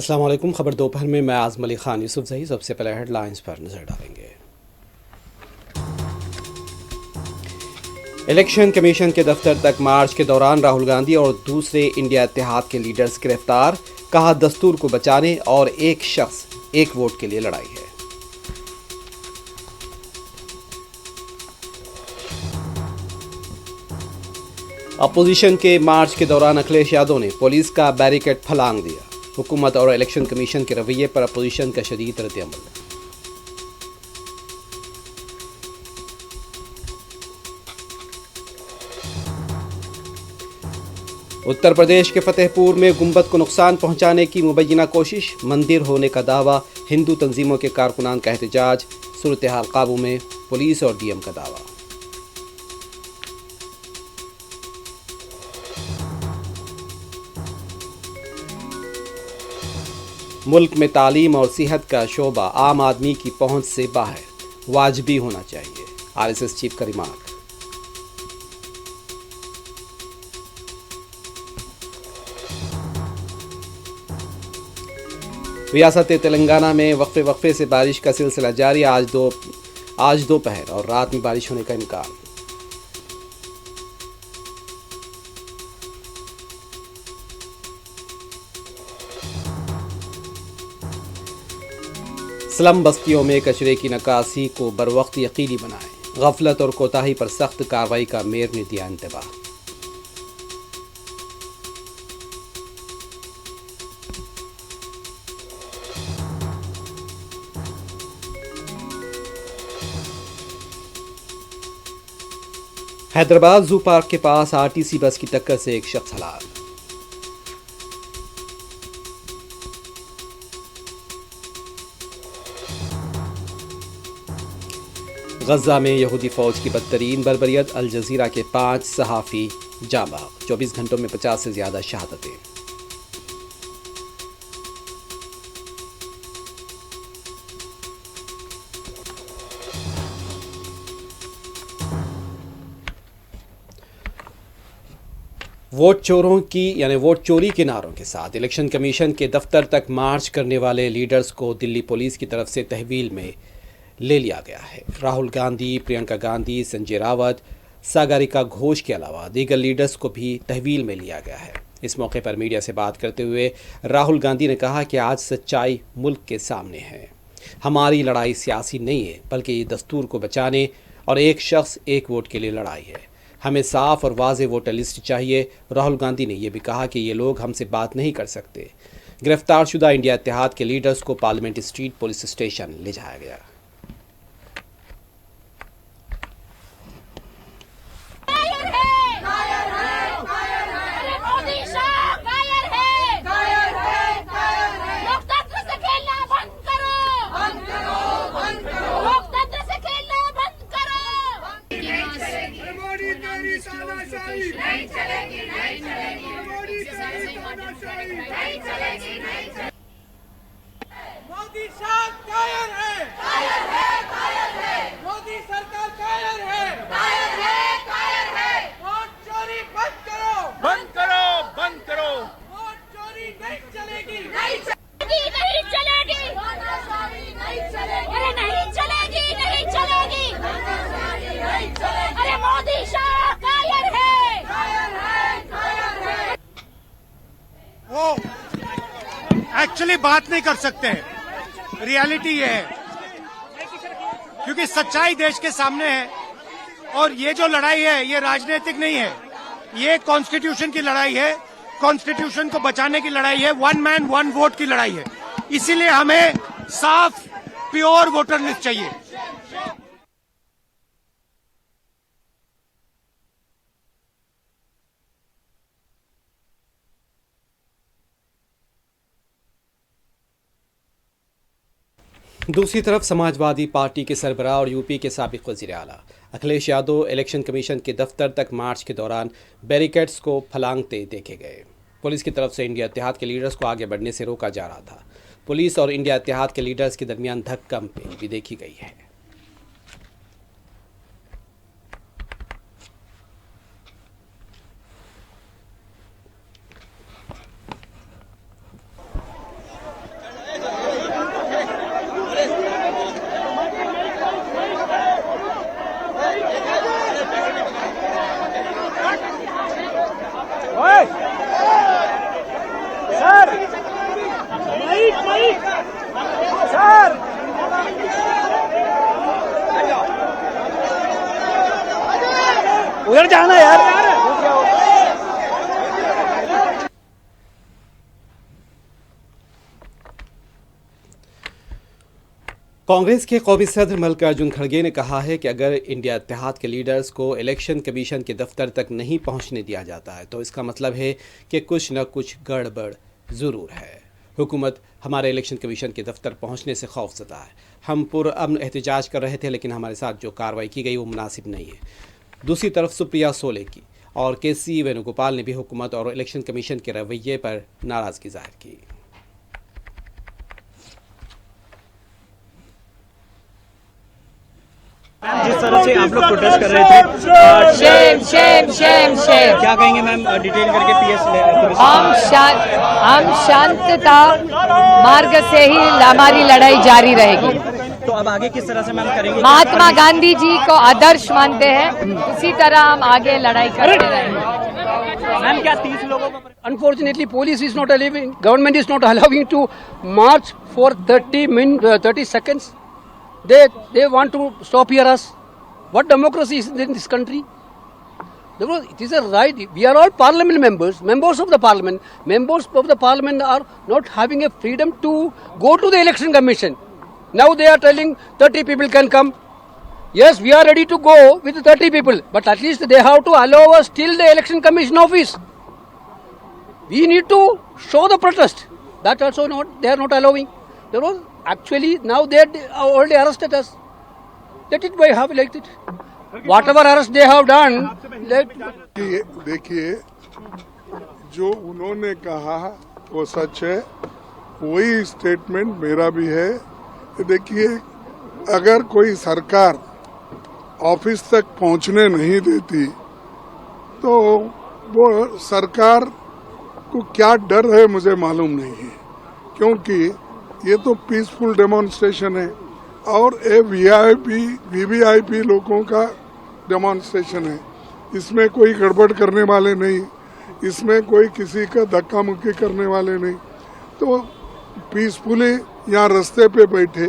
अस्सलाम वालेकुम। खबर दोपहर में मैं आज़म अली खान यूसुफ जही। सबसे पहले हेडलाइंस पर नजर डालेंगे। इलेक्शन कमीशन के दफ्तर तक मार्च के दौरान राहुल गांधी और दूसरे इंडिया इत्तेहाद के लीडर्स गिरफ्तार। कहा दस्तूर को बचाने और एक शख्स एक वोट के लिए लड़ाई है। अपोजिशन के मार्च के दौरान अखिलेश यादव ने पुलिस का बैरिकेड फलांग दिया। हुकूमत और इलेक्शन कमीशन के रवैये पर अपोजिशन का शदीद रद्द-ए-अमल। उत्तर प्रदेश के फतेहपुर में गुंबद को नुकसान पहुंचाने की मुबैना कोशिश, मंदिर होने का दावा, हिंदू तंजीमों के कारकुनान का एहतजाज, सूरत हाल काबू में, पुलिस और डीएम का दावा। मुल्क में तालीम और सेहत का शोबा आम आदमी की पहुंच से बाहर, वाजिबी होना चाहिए, आरएसएस चीफ का रिमार्क। रियासत तेलंगाना में वक्फे से बारिश का सिलसिला जारी। आज दोपहर और रात में बारिश होने का इम्कान। स्लम बस्तियों में कचरे की निकासी को बरवक्त यकीनी बनाएं। गफलत और कोताही पर सख्त कार्रवाई का मेयर ने दिया इंतबाह। हैदराबाद जू पार्क के पास आरटीसी बस की टक्कर से एक शख्स हलाक। गजा में यहूदी फौज की बदतरीन बर्बरियत, अल जजीरा के 5 सहाफ़ी जाँ बहक। 24 घंटों में 50 से ज्यादा शहादतें। वोट चोरी के नारों के साथ इलेक्शन कमीशन के दफ्तर तक मार्च करने वाले लीडर्स को दिल्ली पुलिस की तरफ से तहवील में ले लिया गया है। राहुल गांधी, प्रियंका गांधी, संजय रावत, सागरिका घोष के अलावा दीगर लीडर्स को भी तहवील में लिया गया है। इस मौके पर मीडिया से बात करते हुए राहुल गांधी ने कहा कि आज सच्चाई मुल्क के सामने है। हमारी लड़ाई सियासी नहीं है, बल्कि ये दस्तूर को बचाने और एक शख्स एक वोट के लिए लड़ाई है। हमें साफ और वाज़ेह वोटर लिस्ट चाहिए। राहुल गांधी ने यह भी कहा कि ये लोग हमसे बात नहीं कर सकते। गिरफ्तार शुदा इंडिया इत्तेहाद के लीडर्स को पार्लियामेंट स्ट्रीट पुलिस स्टेशन ले जाया गया। नहीं चलेगी, नहीं चलेगी, नहीं चलेगी, नहीं चलेगी। मोदी साहब कायर है, कायर है। मोदी सरकार कायर है, कायर है। वोट चोरी बंद करो, बंद करो, बंद करो। वोट चोरी नहीं चलेगी, नहीं चलेगी, नहीं चलेगी, नहीं चलेगी, अरे नहीं चलेगी, नहीं चलेगी, नहीं चलेगी। अरे मोदी साहब कायर है। वो एक्चुअली बात नहीं कर सकते हैं। रियलिटी ये है, क्योंकि सच्चाई देश के सामने है और ये जो लड़ाई है ये राजनीतिक नहीं है, ये कॉन्स्टिट्यूशन की लड़ाई है। कॉन्स्टिट्यूशन को बचाने की लड़ाई है। 1 मैन 1 वोट की लड़ाई है। इसीलिए हमें साफ प्योर वोटर लिस्ट चाहिए। दूसरी तरफ समाजवादी पार्टी के सरबराह और यूपी के साबिक वज़ीर आला अखिलेश यादव इलेक्शन कमीशन के दफ्तर तक मार्च के दौरान बैरिकेड्स को फलांगते देखे गए। पुलिस की तरफ से इंडिया इत्तेहाद के लीडर्स को आगे बढ़ने से रोका जा रहा था। पुलिस और इंडिया इत्तेहाद के लीडर्स के दरमियान धक्का-मुक्की भी देखी गई है। उधर जाना यार। कांग्रेस के कौमी सदर मल्लिकार्जुन खड़गे ने कहा है कि अगर इंडिया इत्तेहाद के लीडर्स को इलेक्शन कमीशन के दफ्तर तक नहीं पहुंचने दिया जाता है तो इसका मतलब है कि कुछ न कुछ गड़बड़ ज़रूर है। हुकूमत हमारे इलेक्शन कमीशन के दफ्तर पहुंचने से खौफजदा है। हम पुरअमन एहतजाज कर रहे थे, लेकिन हमारे साथ जो कार्रवाई की गई वो मुनासिब नहीं है। दूसरी तरफ सुप्रिया सोले की और केसी वेणुगोपाल ने भी हुकूमत और इलेक्शन कमीशन के रवैये पर नाराज़गी जाहिर की। जिस तरह से आप लोग प्रोटेस्ट कर रहे थे, शेम शेम शेम शेम। क्या कहेंगे मैम डिटेल करके पुलिस? हम शांतता मार्ग से ही हमारी लड़ाई जारी रहेगी। तो अब आगे किस तरह से मैम करेंगे? महात्मा गांधी जी को आदर्श मानते हैं, उसी तरह हम आगे लड़ाई करते रहेंगे। मैम क्या 30 लोगों को? Unfortunately, police is not allowing, government is not allowing to march for 30 seconds. They want to stop here us. What democracy is in this country? It is a right. We are all parliament members of the parliament. Members of the parliament are not having a freedom to go to the election commission. Now they are telling 30 people can come. Yes, we are ready to go with 30 people, but at least they have to allow us till the election commission office. We need to show the protest. That also they are not allowing. Actually, now they already arrested us. Let it be have like it. Whatever arrest they have done, देखिए जो उन्होंने कहा वो सच है, वही statement मेरा भी है। देखिए अगर कोई सरकार ऑफिस तक पहुंचने नहीं देती तो वो सरकार को क्या डर है मुझे मालूम नहीं है, क्योंकि ये तो पीसफुल डेमोन्स्ट्रेशन है और ये वीवीआईपी लोगों का डेमोन्स्ट्रेशन है। इसमें कोई गड़बड़ करने वाले नहीं, इसमें कोई किसी का धक्का मुक्की करने वाले नहीं। तो पीसफुली यहाँ रास्ते पे बैठे,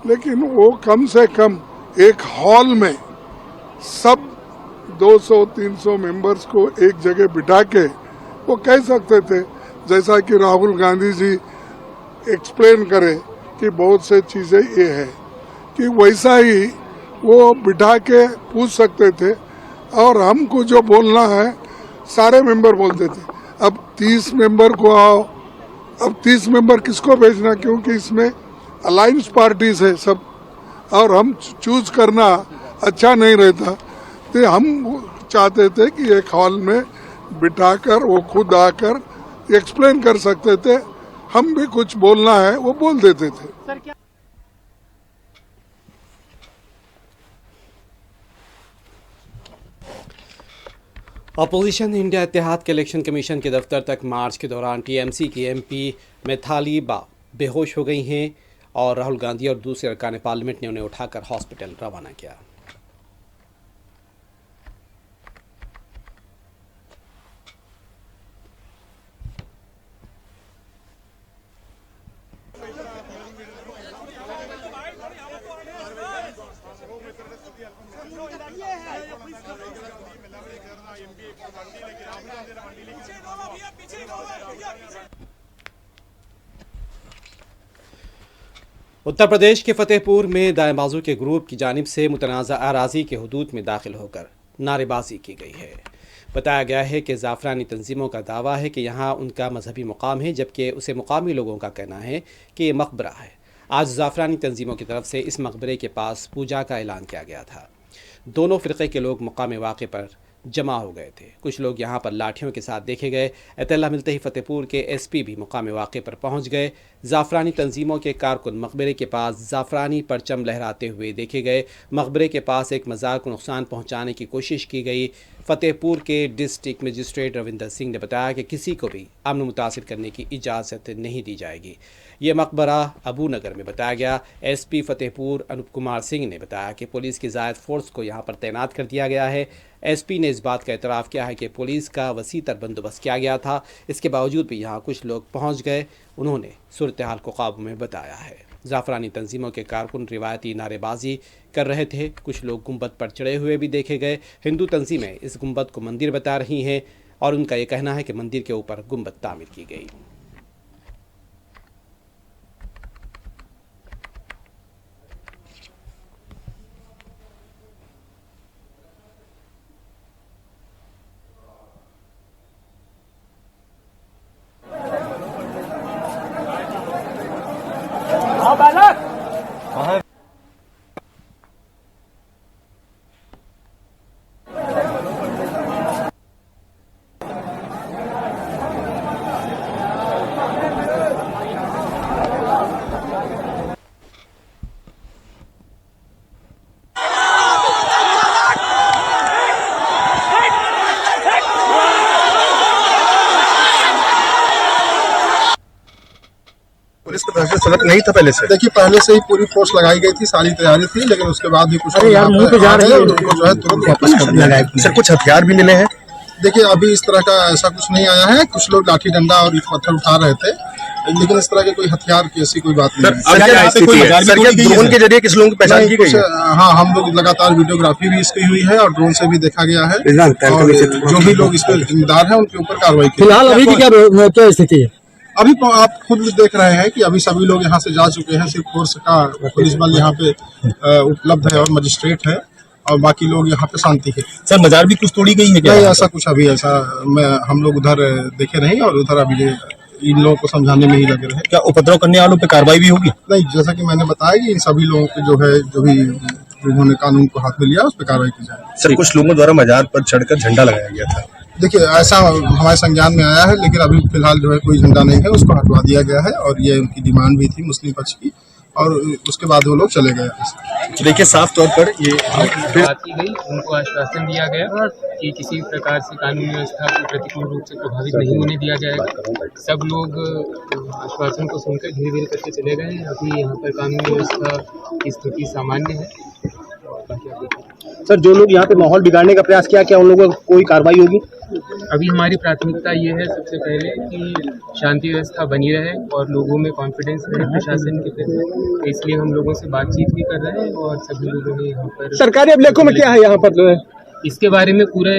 लेकिन वो कम से कम एक हॉल में सब 200-300 मेंबर्स को एक जगह बिठा के वो कह सकते थे, जैसा कि राहुल गांधी जी एक्सप्लेन करे कि बहुत से चीजें ये है कि वैसा ही वो बिठा के पूछ सकते थे और हमको जो बोलना है सारे मेंबर बोलते थे। अब 30 मेंबर को आओ, अब 30 मेंबर किसको भेजना, क्योंकि इसमें अलायंस पार्टीज है सब और हम चूज करना अच्छा नहीं रहता। तो हम चाहते थे कि एक हॉल में बिठाकर वो खुद आकर एक्सप्लेन कर सकते थे, हम भी कुछ बोलना है वो बोल देते थे। अपोजिशन इंडिया इत्तेहाद के इलेक्शन कमीशन के दफ्तर तक मार्च के दौरान टीएमसी की एमपी मैथिली बेहोश हो गई हैं और राहुल गांधी और दूसरे अरकान पार्लियामेंट ने उन्हें उठाकर हॉस्पिटल रवाना किया। उत्तर प्रदेश के फतेहपुर में दाएं बाजू के ग्रुप की जानिब से मुतनाज़ा अराज़ी के हुदूद में दाखिल होकर नारेबाजी की गई है। बताया गया है कि जाफरानी तंजीमों का दावा है कि यहाँ उनका मजहबी मुकाम है, जबकि उसे मुकामी लोगों का कहना है कि ये मकबरा है। आज जाफरानी तंजीमों की तरफ से इस मकबरे के पास पूजा का ऐलान किया गया था। दोनों फ़िरक़े के लोग मुकाम वाक़े पर जमा हो गए थे। कुछ लोग यहाँ पर लाठियों के साथ देखे गए। इत्तला मिलते ही फतेहपुर के एसपी भी मुकाम वाक़े पर पहुँच गए। जाफरानी तंजीमों के कारकुन मकबरे के पास जाफरानी परचम लहराते हुए देखे गए। मकबरे के पास एक मज़ार को नुकसान पहुँचाने की कोशिश की गई। फतेहपुर के डिस्ट्रिक्ट मजिस्ट्रेट रविंदर सिंह ने बताया कि किसी को भी अमन मुतासिर करने की इजाज़त नहीं दी जाएगी। ये मकबरा अबू नगर में बताया गया। एसपी फतेहपुर अनूप कुमार सिंह ने बताया कि पुलिस की ज़ायद फोर्स को यहाँ पर तैनात कर दिया गया है। एसपी ने इस बात का एतराफ़ किया है कि पुलिस का वसीतर बंदोबस्त किया गया था, इसके बावजूद भी यहाँ कुछ लोग पहुँच गए। उन्होंने सूरत हाल को काबू में बताया है। जाफरानी तंजीमों के कारकुन रिवायती नारेबाजी कर रहे थे। कुछ लोग गुंबद पर चढ़े हुए भी देखे गए। हिंदू तंजीमें इस गुंबद को मंदिर बता रही हैं और उनका ये कहना है कि मंदिर के ऊपर गुंबद तामीर की गई। पुलिस को दहशत सलट नहीं था पहले से। देखिए पहले से ही पूरी फोर्स लगाई गई थी, सारी तैयारी थी, लेकिन उसके बाद भी कुछ मुंह पे जा रहे हैं, उनको जो है तुरंत वापस कर दिया गया। सर कुछ हथियार भी मिले हैं? देखिए अभी इस तरह का ऐसा कुछ नहीं आया है। कुछ लोग लाठी डंडा और पत्थर उठा रहे थे, लेकिन इस तरह के कोई हथियार की ऐसी कोई बात नहीं है। ड्रोन के जरिए किस लोगों की पहचान की गई है? हाँ, हम लोग लगातार वीडियोग्राफी भी इसकी हुई है और ड्रोन से भी देखा गया है। और जो भी लोग इसके जिम्मेदार हैं उनके ऊपर कार्रवाई की। फिलहाल अभी की क्या स्थिति है? अभी तो आप खुद देख रहे हैं कि अभी सभी लोग यहाँ से जा चुके हैं। सिर्फ फोर्स का पुलिस बल यहाँ पे उपलब्ध है और मजिस्ट्रेट है और बाकी लोग यहाँ पे शांति है। सर मजार भी कुछ तोड़ी गई है क्या? नहीं, ऐसा कुछ अभी ऐसा हम लोग उधर देखे नहीं और उधर अभी इन लोगों को समझाने में ही लगे रहे। क्या उपद्रव करने वालों पे कार्रवाई भी होगी? नहीं, जैसा कि मैंने बताया कि इन सभी लोगों के जो भी उन्होंने कानून को हाथ में लिया उस पर कार्रवाई की जाए। सर कुछ लोगों द्वारा मजार पर चढ़कर झंडा लगाया गया था। देखिए ऐसा हमारे संज्ञान में आया है, लेकिन अभी फिलहाल जो है कोई झंडा नहीं है, उसको हटवा दिया गया है और ये उनकी डिमांड भी थी मुस्लिम पक्ष की और उसके बाद वो लोग चले गए। देखिए साफ तौर पर ये बात की गई, उनको आश्वासन दिया गया कि किसी प्रकार से कानून व्यवस्था को प्रतिकूल रूप से प्रभावित नहीं होने दिया जाएगा। सब लोग आश्वासन को सुनकर धीरे धीरे करके चले गए। अभी यहाँ पर कानून व्यवस्था की स्थिति सामान्य है। सर जो लोग यहाँ पे माहौल बिगाड़ने का प्रयास किया, क्या उन लोगों पर कोई कार्रवाई होगी? अभी हमारी प्राथमिकता ये है सबसे पहले कि शांति व्यवस्था बनी रहे और लोगों में कॉन्फिडेंस रहे प्रशासन के प्रति। तो इसलिए हम लोगों से बातचीत भी कर रहे हैं और सभी लोगों ने यहाँ पर सरकारी अभिलेखों में क्या है यहाँ पर इसके बारे में पूरे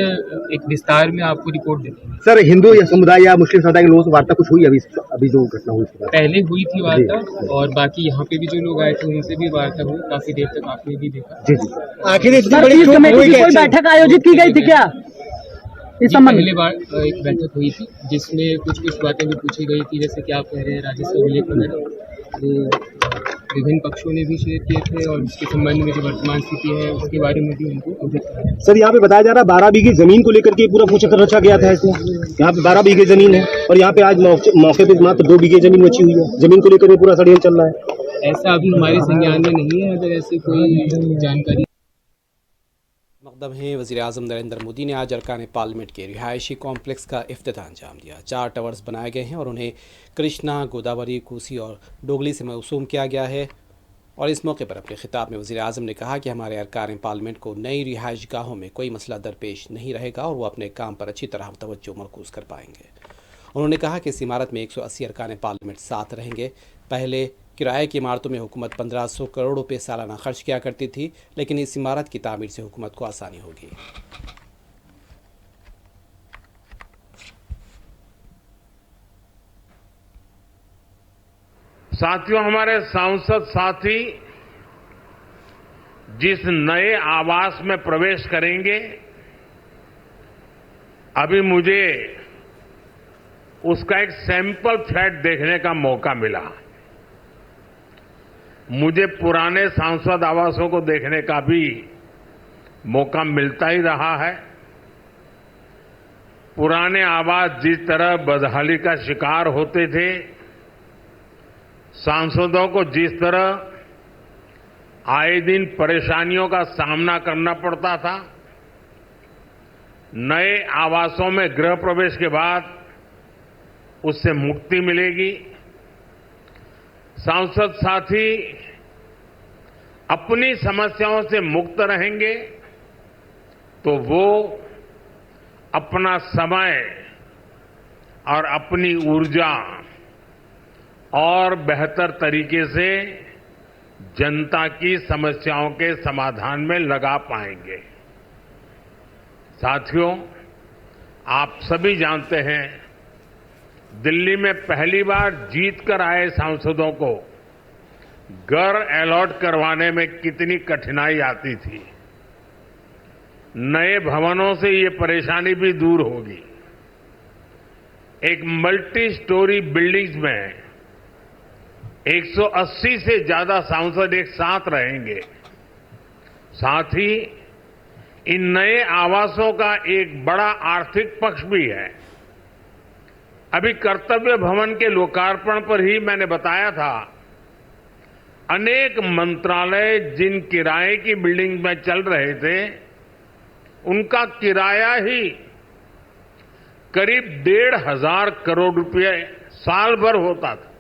एक विस्तार में आपको रिपोर्ट देंगे। सर हिंदू या समुदाय या मुस्लिम समुदाय के लोगों से वार्ता कुछ हुई? अभी जो घटना हुई पहले हुई थी वार्ता और बाकी यहाँ पे भी जो लोग आए थे उनसे भी वार्ता हुई। काफी देर तक आपने भी देखा। जी जी। आखिर कोई बैठक आयोजित की गई थी क्या? पहले बार एक बैठक हुई थी जिसमें कुछ बातें भी पूछी गई थी, जैसे कि आप कह रहे हैं राजस्व अभिलेख वगैरह, वो विभिन्न पक्षों ने भी शेयर किए थे और उसके संबंध में जो वर्तमान स्थिति है उसके बारे में भी उनको अवगत कराया। सर यहाँ पे बताया जा रहा है 12 बीघे जमीन को लेकर के पूरा पूछकर रखा गया था। इसमें यहाँ पे 12 बीघे जमीन है और यहाँ पे आज मौके पे मात्र 2 बीघे जमीन बची हुई है। जमीन को लेकर पूरा षड्यंत्र चल रहा है। ऐसा अभी हमारे संज्ञान में नहीं है। अगर ऐसी कोई जानकारी मकदम है। वज़ीर-ए-आज़म नरेंद्र मोदी ने आज अरकान पार्लियामेंट के रिहायशी कॉम्प्लेक्स का इफ्तिताह अंजाम दिया। 4 टावर्स बनाए गए हैं और उन्हें कृष्णा, गोदावरी, कोसी और डोगली से मौसूम किया गया है। और इस मौके पर अपने खिताब में वज़ीर-ए-आज़म ने कहा कि हमारे अरकान पार्लियामेंट को नई रिहाइश गाहों में कोई मसला दरपेश नहीं रहेगा और वो अपने काम पर अच्छी तरह तवज्जो मरकूज़ कर पाएंगे। उन्होंने कहा कि इस इमारत में 180 अरकान पार्लियामेंट साथ रहेंगे। पहले किराए की इमारतों में हुकूमत 1500 करोड़ रुपये सालाना खर्च किया करती थी, लेकिन इस इमारत की तामीर से हुकूमत को आसानी होगी। साथियों, हमारे सांसद साथी जिस नए आवास में प्रवेश करेंगे, अभी मुझे उसका एक सैंपल फ्लैट देखने का मौका मिला। मुझे पुराने सांसद आवासों को देखने का भी मौका मिलता ही रहा है। पुराने आवास जिस तरह बदहाली का शिकार होते थे, सांसदों को जिस तरह आए दिन परेशानियों का सामना करना पड़ता था, नए आवासों में गृह प्रवेश के बाद उससे मुक्ति मिलेगी। सांसद साथी अपनी समस्याओं से मुक्त रहेंगे तो वो अपना समय और अपनी ऊर्जा और बेहतर तरीके से जनता की समस्याओं के समाधान में लगा पाएंगे। साथियों, आप सभी जानते हैं, दिल्ली में पहली बार जीत कर आए सांसदों को घर अलॉट करवाने में कितनी कठिनाई आती थी। नए भवनों से ये परेशानी भी दूर होगी। एक मल्टी स्टोरी बिल्डिंग्स में 180 से ज्यादा सांसद एक साथ रहेंगे। साथ ही इन नए आवासों का एक बड़ा आर्थिक पक्ष भी है। अभी कर्तव्य भवन के लोकार्पण पर ही मैंने बताया था, अनेक मंत्रालय जिन किराए की बिल्डिंग में चल रहे थे, उनका किराया ही करीब 1,500 करोड़ रुपए साल भर होता था।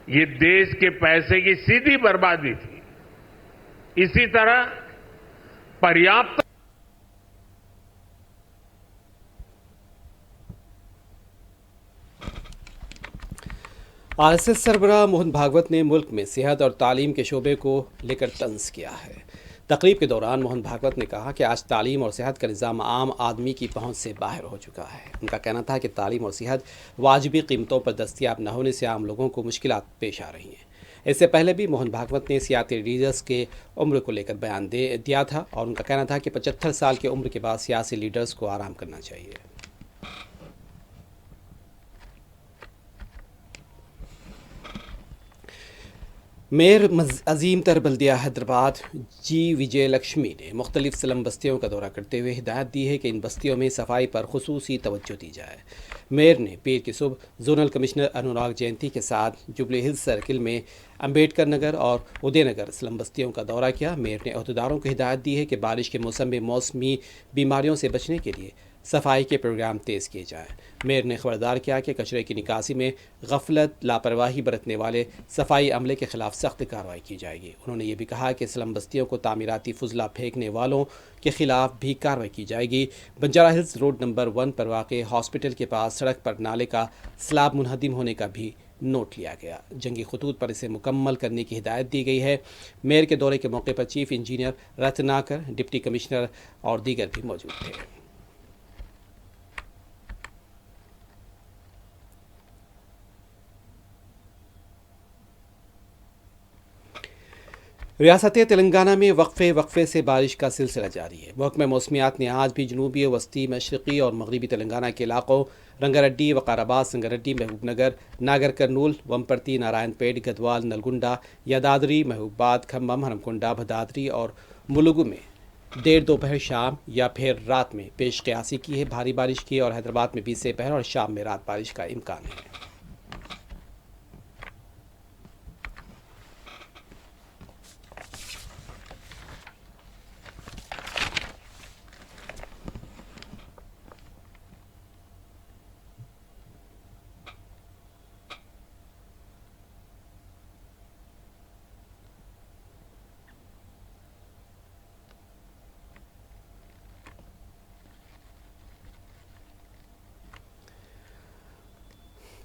ये देश के पैसे की सीधी बर्बादी थी। इसी तरह पर्याप्त आरएसएस सरबराह मोहन भागवत ने मुल्क में सेहत और तालीम के शोबे को लेकर तंज किया है। तकरीब के दौरान मोहन भागवत ने कहा कि आज तालीम और सेहत का निज़ाम आम आदमी की पहुंच से बाहर हो चुका है। उनका कहना था कि तालीम और सेहत वाजिबी कीमतों पर दस्तयाब न होने से आम लोगों को मुश्किलात पेश आ रही हैं। इससे पहले भी मोहन भागवत ने सियासी लीडर्स के उम्र को लेकर बयान दिया था और उनका कहना था कि 75 साल की उम्र के बाद सियासी लीडर्स को आराम करना चाहिए। मेयर अजीम तर बल्दिया हैदराबाद जी विजय लक्ष्मी ने मुख्तलिफ स्लम बस्तियों का दौरा करते हुए हिदायत दी है कि इन बस्तियों में सफाई पर खुसूसी तवज्जो दी जाए। मेयर ने पीर की सुबह जोनल कमिश्नर अनुराग जयंती के साथ जुबली हिल्स सर्किल में अम्बेडकर नगर और उदयनगर स्लम बस्तियों का दौरा किया। मेयर ने अहदेदारों को हिदायत दी है कि बारिश के मौसम में मौसमी बीमारियों से बचने के लिए सफाई के प्रोग्राम तेज़ किए जाएं। मेयर ने खबरदार किया कि कचरे की निकासी में गफलत लापरवाही बरतने वाले सफाई अमले के खिलाफ सख्त कार्रवाई की जाएगी। उन्होंने ये भी कहा कि स्लम बस्तियों को तामीराती फुजला फेंकने वालों के खिलाफ भी कार्रवाई की जाएगी। बंजारा हिल्स रोड नंबर 1 पर वाक़ हॉस्पिटल के पास सड़क पर नाले का स्लाब मुनहदिम होने का भी नोट लिया गया। जंगी खतूत पर इसे मुकम्मल करने की हिदायत दी गई है। मेयर के दौरे के मौके पर chief engineer Ratnakar, deputy commissioner और दीगर भी मौजूद थे। रियासत तेलंगाना में वक्फे से बारिश का सिलसिला जारी है। महकमा मौसमियात ने आज भी जनूबी, वस्ती, मशरक़ी और मगरबी तेलंगाना के इलाकों रंगारेड्डी, वकाराबाद, संगारेड्डी, महबूबनगर, नागर कर्नूल, वमपर्ती, नारायणपेट, गदवाल, नलगुंडा, यादाद्री, महबूबाबाद, खम्मम, हरमकुंडा, भदाद्री और मुलुगु में देर दोपहर, शाम या फिर रात में पेश क़यासी की है भारी बारिश की और हैदराबाद में भी दोपहर और शाम में रात बारिश का इम्कान है।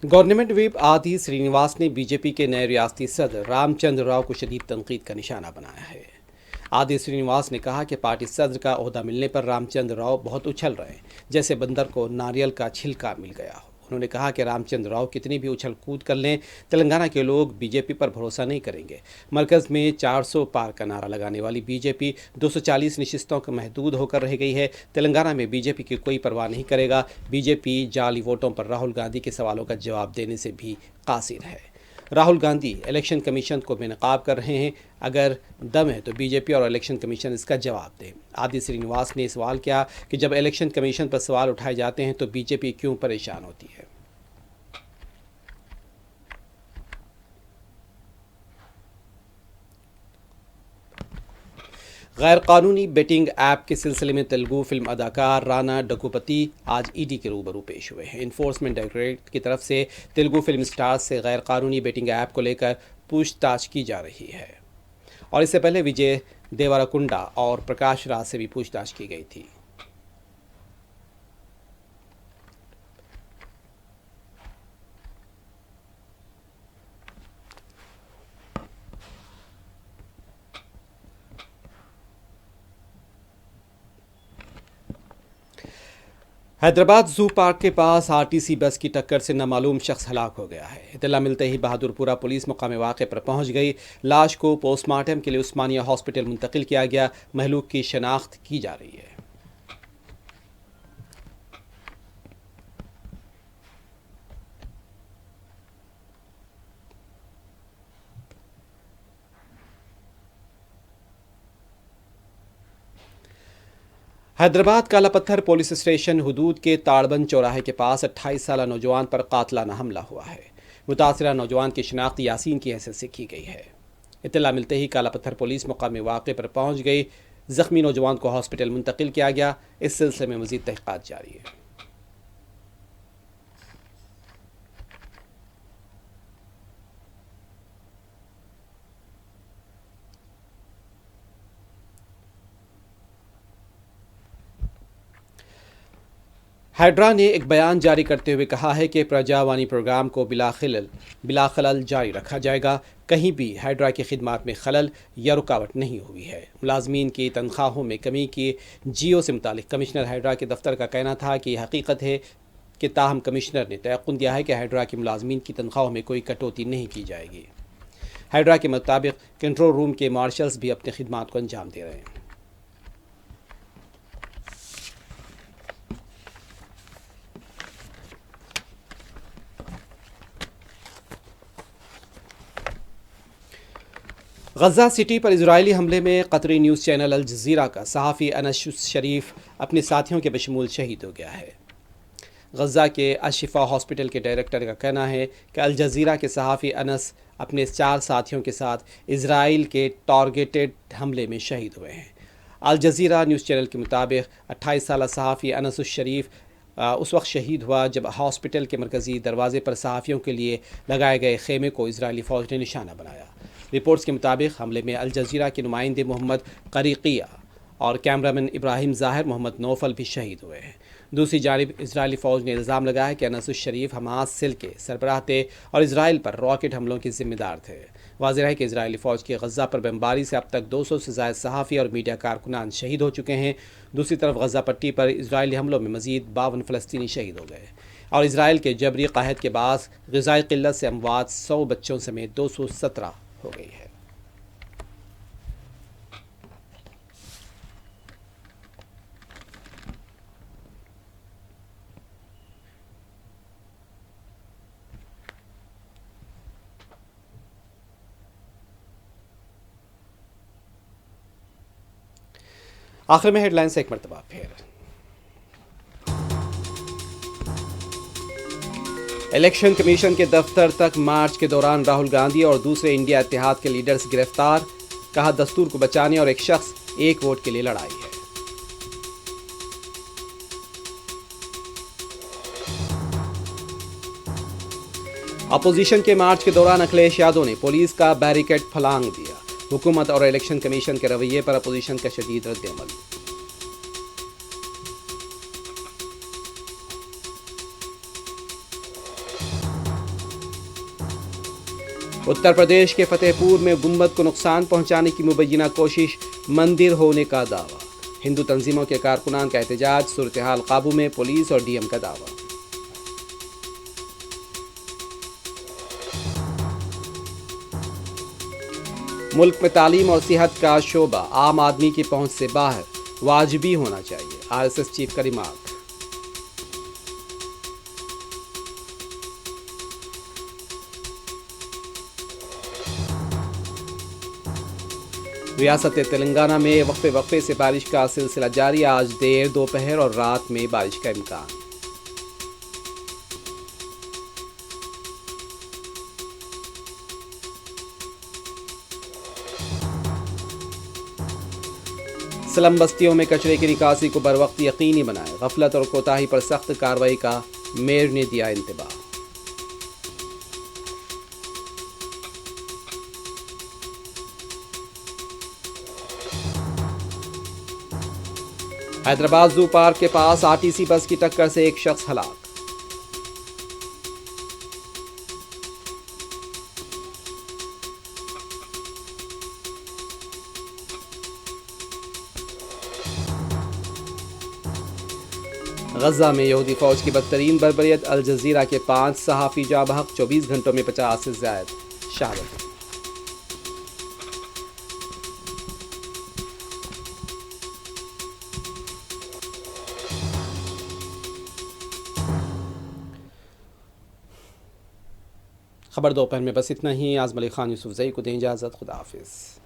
गवर्नमेंट व्हिप आदि श्रीनिवास ने बीजेपी के नए रियासती सदर रामचंद्र राव को शदीद तनकीद का निशाना बनाया है। आदि श्रीनिवास ने कहा कि पार्टी सदर का ओहदा मिलने पर रामचंद्र राव बहुत उछल रहे हैं, जैसे बंदर को नारियल का छिलका मिल गया हो। उन्होंने कहा कि रामचंद्र राव कितनी भी उछल कूद कर लें, तेलंगाना के लोग बीजेपी पर भरोसा नहीं करेंगे। मरकज़ में 400 पार का नारा लगाने वाली बीजेपी 240 नशिस्तों को महदूद होकर रह गई है। तेलंगाना में बीजेपी की कोई परवाह नहीं करेगा। बीजेपी जाली वोटों पर राहुल गांधी के सवालों का जवाब देने से भी कासिर है। राहुल गांधी इलेक्शन कमीशन को बेनकाब कर रहे हैं। अगर दम है तो बीजेपी और इलेक्शन कमीशन इसका जवाब दे। आदि श्रीनिवास ने सवाल किया कि जब इलेक्शन कमीशन पर सवाल उठाए जाते हैं तो बीजेपी क्यों परेशान होती है। गैर कानूनी बेटिंग ऐप के सिलसिले में तेलुगु फिल्म अदाकार राना डग्गुपति आज ईडी के रूबरू पेश हुए हैं। इन्फोर्समेंट डायरेक्टरेट की तरफ से तेलुगु फिल्म स्टार्स से गैर कानूनी बेटिंग ऐप को लेकर पूछताछ की जा रही है और इससे पहले विजय देवरकुंडा और प्रकाश राज से भी पूछताछ की गई थी। हैदराबाद जू पार्क के पास आरटीसी बस की टक्कर से नामालूम शख्स हलाक हो गया है। इत्तला मिलते ही बहादुरपुरा पुलिस मकाम वाक़े पर पहुंच गई। लाश को पोस्टमार्टम के लिए उस्मानिया हॉस्पिटल मुंतकिल किया गया। महलूक की शनाख्त की जा रही है। हैदराबाद काला पत्थर पुलिस स्टेशन हुदूद के ताड़बंद चौराहे के पास 28 साला नौजवान पर कातलाना हमला हुआ है। मुतासिरा नौजवान की शिनाख्त यासीन की हैसियत से की गई है। इत्तला मिलते ही काला पत्थर पुलिस मकाम वाक़े पर पहुंच गई। जख्मी नौजवान को हॉस्पिटल मुंतकिल किया गया। इस सिलसिले में मज़ीद तहक़ीक़ात जारी है। हाइड्रा ने एक बयान जारी करते हुए कहा है कि प्रजावानी प्रोग्राम को बिला खलल जारी रखा जाएगा। कहीं भी हाइड्रा की खिदमात में खलल या रुकावट नहीं हुई है। मुलाजमीन की तनख्वाहों में कमी की जियो से मुतालिक कमिश्नर हाइड्रा के दफ्तर का कहना था कि हकीकत है कि ताहम कमिश्नर ने तयक़ुन दिया है कि हाइड्रा की मुलाजमीन की तनख्वाहों में कोई कटौती नहीं की जाएगी। हाइड्रा के मुताबिक कंट्रोल रूम के मार्शल्स भी अपनी खिदमात को अंजाम दे रहे हैं। गज़ा सिटी पर इजरायली हमले में कतरी न्यूज़ चैनल अल जज़ीरा का सहाफ़ी अनस शरीफ अपने साथियों के बशमूल शहीद हो गया है। गज़ा के अशिफा हॉस्पिटल के डायरेक्टर का कहना है कि अल जज़ीरा के सहाफ़ी अनस अपने 4 साथियों के साथ इजराइल के टारगेटेड हमले में शहीद हुए हैं। अल जज़ीरा न्यूज़ चैनल के मुताबिक 28 साला सहाफ़ी अनस शरीफ उस वक्त शहीद हुआ जब हॉस्पिटल के मरकज़ी दरवाजे पर सहाफ़ियों के लिए लगाए गए खेमे को इजरायली फ़ौज ने निशाना बनाया। रिपोर्ट्स के मुताबिक हमले में अल जज़ीरा के नुमाइंदे मोहम्मद करीकिया और कैमरामैन इब्राहिम ज़ाहिर मोहम्मद नौफल भी शहीद हुए हैं। दूसरी जानिब इजरायली फ़ौज ने इल्ज़ाम लगाया है कि अनस शरीफ हमास सेल के सरबराह थे और इसराइल पर रॉकेट हमलों के ज़िम्मेदार थे। वाज़ेह है कि इजरायली फ़ौज की गज़ा पर बमबारी से अब तक 200 से ज़ायद सहाफ़ी और मीडिया कारकुनान शहीद हो चुके हैं। दूसरी तरफ गज़ा पट्टी पर इजरायली हमलों में मज़ीद 52 फ़लस्तीनी शहीद हो गए और इसराइल के जबरी क़हत के बाद ग़िज़ाई क़िल्लत से अमवात 100 बच्चों समेत 217 हो गई है। आखिर में हेडलाइंस एक मरतबा फिर। इलेक्शन कमीशन के दफ्तर तक मार्च के दौरान राहुल गांधी और दूसरे इंडिया इत्तेहाद के लीडर्स गिरफ्तार। कहा दस्तूर को बचाने और एक शख्स एक वोट के लिए लड़ाई है। अपोजिशन के मार्च के दौरान अखिलेश यादव ने पुलिस का बैरिकेड फलांग दिया। हुकूमत और इलेक्शन कमीशन के रवैये पर अपोजिशन का शदीद रद्द-ए-अमल। उत्तर प्रदेश के फतेहपुर में गुंबद को नुकसान पहुंचाने की मुबैना कोशिश, मंदिर होने का दावा। हिंदू तंजीमों के कारकुनान का एहतजाज, सूरत-ए-हाल काबू में, पुलिस और डीएम का दावा। मुल्क में तालीम और सेहत का शोबा आम आदमी की पहुंच से बाहर, वाजिबी होना चाहिए। आरएसएस चीफ का रिमार्क। रियासत तेलंगाना में वक्फे से बारिश का सिलसिला जारी। आज देर दोपहर और रात में बारिश का इम्कान। स्लम बस्तियों में कचरे की निकासी को बरवक्त यकीनी बनाए। गफलत और कोताही पर सख्त कार्रवाई का मेयर ने दिया इंतबाह। हैदराबाद जू पार्क के पास आरटीसी बस की टक्कर से एक शख्स हलाक। गजा में यहूदी फौज की बदतरीन बर्बरियत, अल जजीरा के 5 सहाफ़ी जाँ बहक, 24 घंटों में 50 से ज़ायद शहादत। खबर दोपहर में बस इतना ही। आज़म अली खान यूसुफ ज़ई को दें इजाज़त। खुदा हाफिज़।